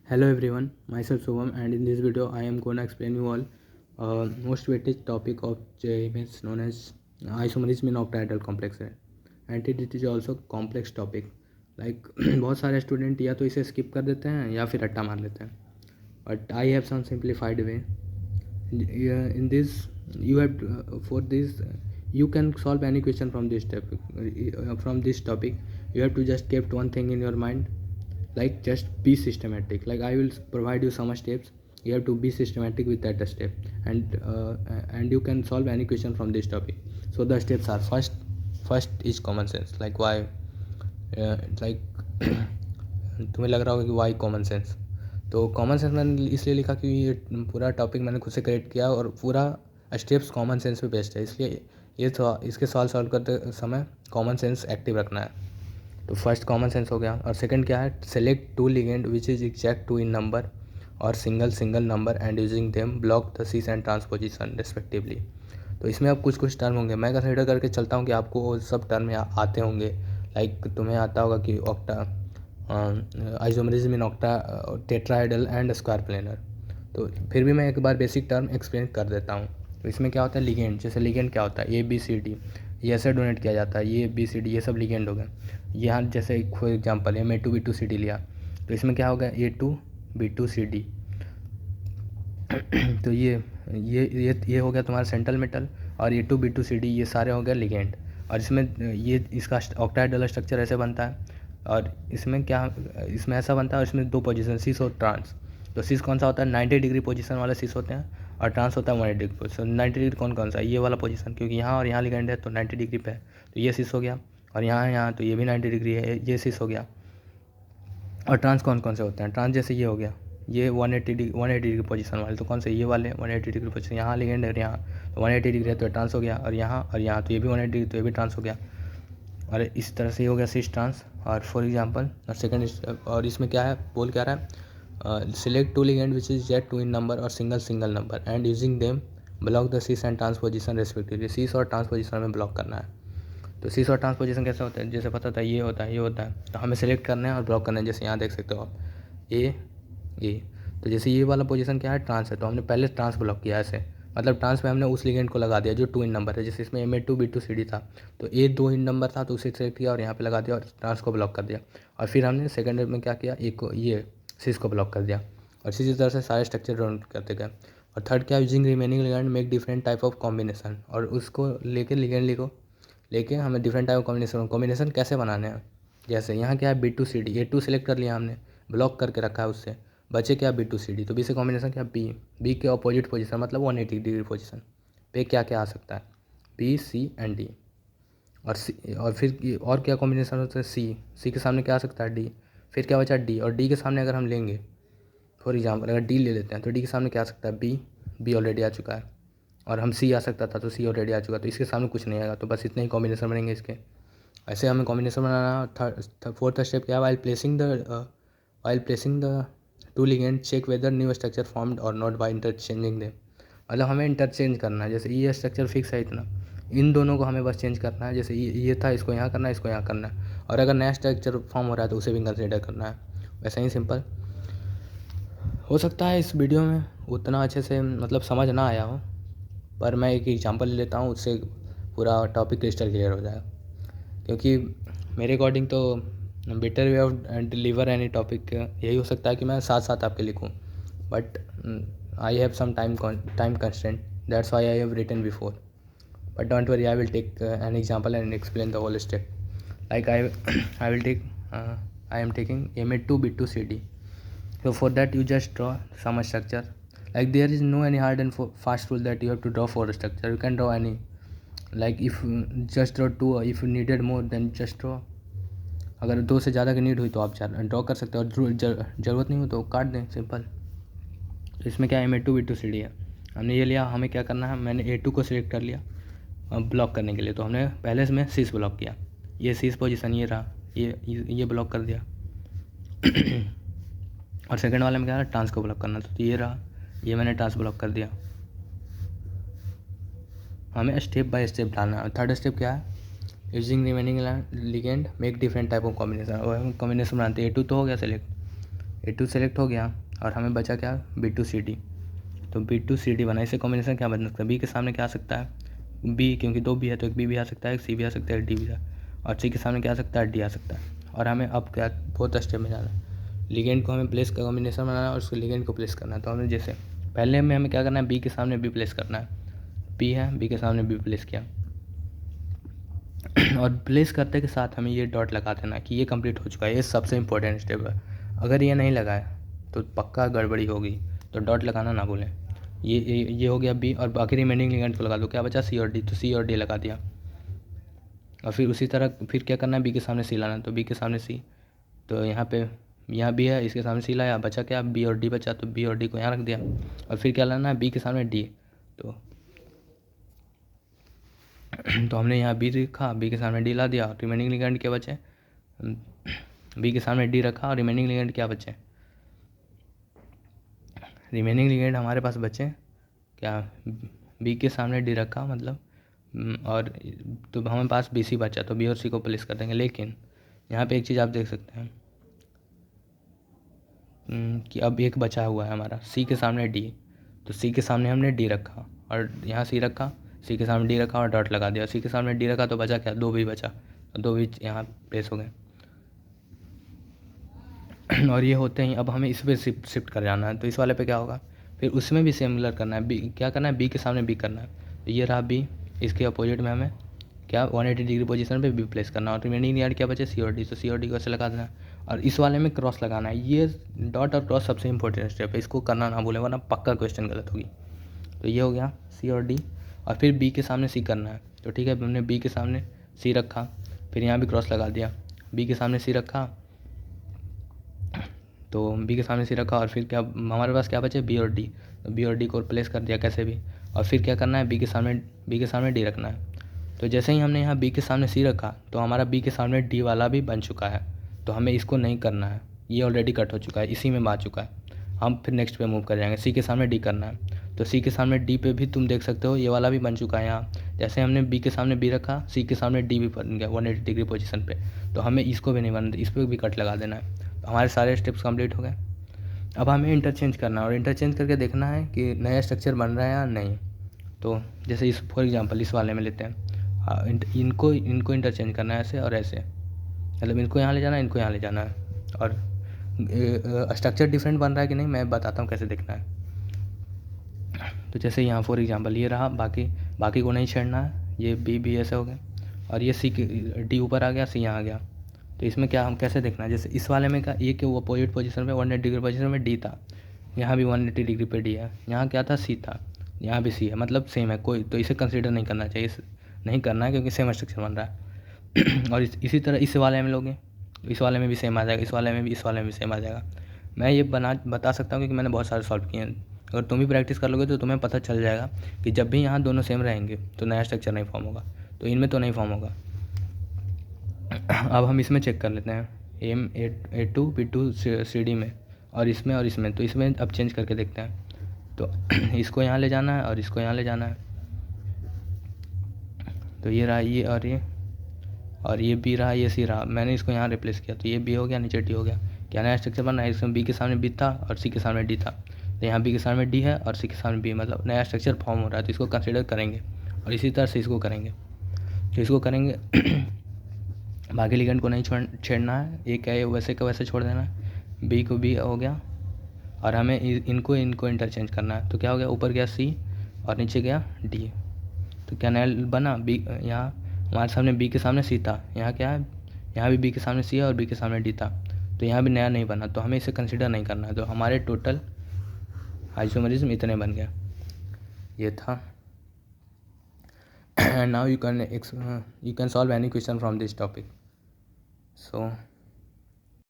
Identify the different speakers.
Speaker 1: Hello everyone, myself Shubham, and in this video I am going to explain you all most weighted topic of JMS known as isomerism in octahedral complex है and it is also complex topic like बहुत सारे student या तो इसे skip कर देते हैं या फिर रट्टा मार लेते हैं but I have some simplified way in this you have for this you can solve any question from this topic. You have to just keep one thing in your mind, like just be systematic. Like I will provide you some steps, you have to be systematic with that step, and you can solve any question from this topic. So the steps are first is common sense. Like why like तुम्हें लग रहा होगा कि Y common sense. तो common sense मैंने इसलिए लिखा कि ये पूरा टॉपिक मैंने खुद से क्रिएट किया और पूरा स्टेप्स कॉमन सेंस पे बेस्ड है, इसलिए ये तो इसके सॉल्व करते समय कॉमन सेंस एक्टिव रखना है. तो फर्स्ट कॉमन सेंस हो गया. और सेकंड क्या है, select two ligand which is exact two in number और single number and using them block the सीस एंड ट्रांसपोजिशन रेस्पेक्टिवली. तो इसमें अब कुछ टर्म होंगे, मैं कंसिडर करके चलता हूँ कि आपको वो सब टर्म आते होंगे. लाइक तुम्हें आता होगा कि octa isomerism in octa tetrahedral and square planar. तो फिर भी मैं एक बार बेसिक टर्म एक्सप्लेन कर देता हूँ. तो इसमें क्या होता है, लिगेंड. जैसे लिगेंड क्या होता है, ए बी सी डी, ये ऐसे डोनेट किया जाता है, ये बी सी डी ये सब लिगेंड हो गए. यहाँ जैसे फॉर एग्जांपल है A2B2CD लिया, तो इसमें क्या होगा A2B2CD. तो ये हो गया तुम्हारा सेंट्रल मेटल, और A2B2CD ये सारे हो गए लिगेंड. और इसमें ये इसका ऑक्टाहेड्रल स्ट्रक्चर ऐसे बनता है. और इसमें इसमें ऐसा बनता है, और इसमें दो पोजीशन सिस और ट्रांस. तो सिस कौन सा होता है, 90 डिग्री पोजीशन वाले सिस होते हैं, और ट्रांस होता है 180 डिग्री पोजीशन. 90 डिग्री कौन सा है, ये वाला पोजीशन, क्योंकि यहाँ और यहाँ लिगेंड है तो 90 डिग्री पे है, तो ये सिस हो गया. और यहाँ तो ये भी 90 डिग्री है, ये सिस हो गया. और ट्रांस कौन से होते हैं, ट्रांस जैसे ये हो गया, ये 180 डिग्री पोजीशन वाले, तो कौन से, ये वाले 180 डिग्री पोजीशन, यहाँ लिगेंड है यहाँ तो 180 डिग्री है तो ट्रांस हो गया. और यहाँ तो ये भी 180 डिग्री, तो ये भी ट्रांस हो गया. और इस तरह से ये हो गया सिस ट्रांस. और फॉर एग्जांपल और सेकंड, और इसमें क्या है, बोल क्या रहा है, select two ligand which is jet two in number और single number and using them block the cis and trans position respectively. Cis और ट्रांस पोजीशन में ब्लॉक करना है. तो सिस और ट्रांस पोजीशन कैसे होता है, जैसे पता था ये होता है, तो हमें सेलेक्ट करना है और ब्लॉक करना है. जैसे यहाँ देख सकते हो आप ए. तो जैसे ये वाला पोजीशन क्या है, ट्रांस है, तो हमने पहले ट्रांस ब्लॉक किया ऐसे, मतलब ट्रांस पे हमने उस लिगेंड को लगा दिया जो 2 इन नंबर है. जैसे इसमें Ma2B2CD था, तो ए 2 इन नंबर था तो उसे सेलेक्ट किया और यहाँ पे लगा दिया और ट्रांस को ब्लॉक कर दिया. और फिर हमने सेकंड में क्या किया, एक को ये सिस को ब्लॉक कर दिया. और इसी तरह से सारे स्ट्रक्चर राउंड करते गए. और थर्ड क्या, using remaining ligand make different type of combination. और उसको लेके लिगेंड लेके हमें डिफरेंट टाइप ऑफ कॉम्बिनेशन कैसे बनाने हैं. जैसे यहाँ क्या है B2CD, A2 सेलेक्ट कर लिया हमने, ब्लॉक करके रखा है उससे, बचे क्या B2CD. तो बी से कॉम्बिनेशन क्या, बी के अपोजिट पोजीशन मतलब 180 डिग्री पोजीशन पे क्या क्या आ सकता है, B C एंड D. और सी, और फिर और क्या कॉम्बिनेशन होता है, सी के सामने क्या आ सकता है, D. फिर क्या बचा D, और D के सामने अगर हम लेंगे फॉर एग्जाम्पल अगर D ले लेते हैं तो D के सामने क्या आ सकता है, B ऑलरेडी आ चुका है. और हम C आ सकता था तो C ऑलरेडी आ चुका, तो इसके सामने कुछ नहीं आएगा. तो बस इतने ही कॉम्बिनेशन बनेंगे इसके. ऐसे हमें कॉम्बिनेशन बनाना. फोर्थ स्टेप क्या है, while placing the two ligand check whether new structure formed or not by interchanging them. मतलब हमें इंटरचेंज करना है. जैसे ये स्ट्रक्चर फिक्स है इतना, इन दोनों को हमें बस चेंज करना है. जैसे ये था, इसको यहाँ करना है, इसको यहाँ करना है. और अगर नया स्ट्रक्चर फॉर्म हो रहा है तो उसे भी कंसिडर करना है. वैसा ही सिंपल. हो सकता है इस वीडियो में उतना अच्छे से मतलब समझ ना आया हो, पर मैं एक एग्जांपल ले लेता हूँ, उससे पूरा टॉपिक क्रिस्टल क्लियर हो जाएगा. क्योंकि मेरे अकॉर्डिंग तो better way of deliver any topic यही हो सकता है कि मैं साथ साथ आपके लिखूँ. But I have some time constant, that's why I have written before. But don't worry, I will take an example and explain the whole step. Like I will take I am taking Ma2B2CD. So for that you just draw some structure. Like there is no any hard and fast rule that you have to draw for a structure. You can draw any. Like if just draw two, if you needed more then just draw. अगर दो से ज़्यादा की need हुई तो आप draw कर सकते हो, और ज़रूरत नहीं हो तो काट दें, सिंपल. तो इसमें क्या है, Ma2B2CD है, हमने ये लिया. हमें क्या करना है, मैंने A2 को सिलेक्ट कर लिया ब्लॉक करने के लिए. तो हमने पहले इसमें सिस ब्लॉक किया, ये सिस पोजीशन ये रहा, ये ब्लॉक कर दिया. और सेकंड वाले में क्या है, ट्रांस को ब्लॉक करना. तो ये रहा, ये मैंने ट्रांस ब्लॉक कर दिया. हमें स्टेप बाय स्टेप डालना है. थर्ड स्टेप क्या है, using remaining ligand make different type of combination. और हम कॉम्बिनेशन बनाते हैं. A2 तो हो गया सेलेक्ट, A2 सेलेक्ट हो गया और हमें बचा क्या, B2CD। तो B2CD बना, इससे कॉम्बिनेशन क्या बन सकता है, B के सामने क्या आ सकता है, B, क्योंकि 2 B है तो एक B भी आ सकता है, एक C भी आ सकता है, एक D भी आ, और C के सामने क्या आ सकता है, D आ सकता है। और हमें अब क्या फोर्थ स्टेप में जाना है, लिगेंड को हमें प्लेस का कॉम्बिनेशन बनाना है और उसको लिगेंड को प्लेस करना है। तो हमें जैसे पहले में हमें क्या करना है, B के सामने B प्लेस करना है, B है, B के सामने B प्लेस किया और प्लेस करते के साथ हमें ये डॉट लगा देना कि ये कंप्लीट हो चुका है। ये सबसे इंपॉर्टेंट स्टेप है, अगर ये नहीं लगाए तो पक्का गड़बड़ी होगी, तो डॉट लगाना ना भूलें। ये हो गया B, और बाकी रिमेनिंग लिगेंड को लगा दो, क्या बचा, C और D, तो C और D लगा दिया। और फिर उसी तरह फिर क्या करना है, B के सामने C लाना, तो B के सामने C, तो यहाँ पे यहाँ B है, इसके सामने C लाया, बचा क्या, B और D बचा, तो B और D को यहाँ रख दिया। और फिर क्या लाना है, B के सामने D, तो हमने यहाँ B रखा, B के सामने D ला दिया, रिमेनिंग लिगेंड क्या बचे, B के सामने D रखा और रिमेनिंग लिगेंड क्या बचे, रिमेनिंग लिगेंड हमारे पास बचे क्या, B के सामने D रखा मतलब, और तो हमारे पास BC बचा, तो B और C को प्लेस कर देंगे। लेकिन यहाँ पे एक चीज़ आप देख सकते हैं कि अब एक बचा हुआ है हमारा C के सामने D, तो C के सामने हमने D रखा और यहाँ C रखा, C के सामने D रखा और डॉट लगा दिया। C के सामने D रखा तो बचा क्या, 2 भी बचा, तो 2 भी यहाँ प्लेस हो गए। और ये होते ही अब हमें इस पर शिफ्ट कर जाना है, तो इस वाले पे क्या होगा, फिर उसमें भी सिमिलर करना है, क्या करना है, B के सामने B करना है, तो ये रहा B, इसके अपोजिट में हमें क्या 180 डिग्री पोजीशन पे B प्लेस करना है, और रिमेनिंग यार्ड क्या बचे, C और D, तो C और D को ऐसे लगा देना है। और इस वाले में क्रॉस लगाना है, ये डॉट और क्रॉस सबसे इंपॉर्टेंट स्टेप है, इसको करना ना भूलें वरना पक्का क्वेश्चन गलत होगी। तो ये हो गया C और D, और फिर B के सामने C करना है, तो ठीक है, हमने B के सामने C रखा, फिर यहाँ भी क्रॉस लगा दिया, B के सामने C रखा, तो B के सामने C रखा, और फिर क्या हमारे पास क्या बचे, B और D, तो B और D को प्लेस कर दिया कैसे भी, और फिर क्या करना है, B के सामने D रखना है। तो जैसे ही हमने यहाँ B के सामने C रखा तो हमारा B के सामने D वाला भी बन चुका है, तो हमें इसको नहीं करना है, ये ऑलरेडी कट हो चुका है, इसी में आ चुका है। हम फिर नेक्स्ट पे मूव कर जाएंगे, C के सामने D करना है, तो C के सामने D पे भी तुम देख सकते हो ये वाला भी बन चुका है यहाँ। जैसे हमने B के सामने B रखा, C के सामने D भी बन गया 180 डिग्री पोजीशन पे, तो हमें इसको भी नहीं बनना, इस पर भी कट लगा देना है। तो हमारे सारे स्टेप्स कंप्लीट हो गए। अब हमें इंटरचेंज करना है और इंटरचेंज करके देखना है कि नया स्ट्रक्चर बन रहा है या नहीं। तो जैसे इस फॉर एग्जांपल इस वाले में लेते हैं, इनको इंटरचेंज करना है ऐसे और ऐसे, मतलब इनको यहाँ ले जाना है, इनको यहाँ ले जाना है, और स्ट्रक्चर डिफरेंट बन रहा है कि नहीं मैं बताता हूँ कैसे देखना है। तो जैसे यहाँ फॉर एग्जांपल ये रहा, बाकी को नहीं छेड़ना है, ये बी ऐसे हो गए, और ये D ऊपर आ गया, C यहाँ आ गया। तो इसमें क्या हम कैसे देखना है, जैसे इस वाले में क्या ये कि वो अपोजिट पोजीशन पे 180 डिग्री पोजीशन में D था, यहाँ भी 180 डिग्री पे D है, यहाँ क्या था, C था, यहाँ भी C है, मतलब सेम है कोई, तो इसे कंसीडर नहीं करना चाहिए, नहीं करना है क्योंकि सेम स्ट्रक्चर बन रहा है। और इसी तरह इस वाले में लोगे तो इस वाले में भी सेम आ जाएगा, इस वाले में भी सेम आ जाएगा। मैं ये बता सकता हूँ क्योंकि मैंने बहुत सारे सॉल्व किए हैं। अगर तुम भी प्रैक्टिस कर लोगे तो तुम्हें पता चल जाएगा कि जब भी यहाँ दोनों सेम रहेंगे तो नया स्ट्रक्चर नहीं फॉर्म होगा, तो इनमें तो नहीं फॉर्म होगा। अब हम इसमें चेक कर लेते हैं, A2 B2 CD में, और इसमें तो इसमें अब चेंज करके देखते हैं। तो इसको यहाँ ले जाना है और इसको यहाँ ले जाना है, तो ये रहा ये और ये B रहा, ये C रहा, मैंने इसको यहाँ रिप्लेस किया, तो ये B हो गया, नीचे D हो गया। क्या नया स्ट्रक्चर बना है, इसमें B के सामने B था और C के सामने D था, तो यहाँ B के सामने D है और C के सामने B, मतलब नया स्ट्रक्चर फॉर्म हो रहा है, तो इसको कंसिडर करेंगे। और इसी तरह से इसको करेंगे, तो इसको करेंगे। बाकी लिगेंड को नहीं छेड़ना है, एक है वैसे का वैसे छोड़ देना है, B को B हो गया, और हमें इनको इंटरचेंज करना है। तो क्या हो गया, ऊपर गया C और नीचे गया D, तो क्या नया बना, B यहाँ हमारे सामने B के सामने C था, यहाँ क्या है, यहाँ भी B के सामने C है और B के सामने D था, तो यहाँ भी नया नहीं बना, तो हमें इसे कंसिडर नहीं करना है। तो हमारे टोटल आइसोमरिज्म इतने बन गया, ये था। And now you can solve any question from this topic. So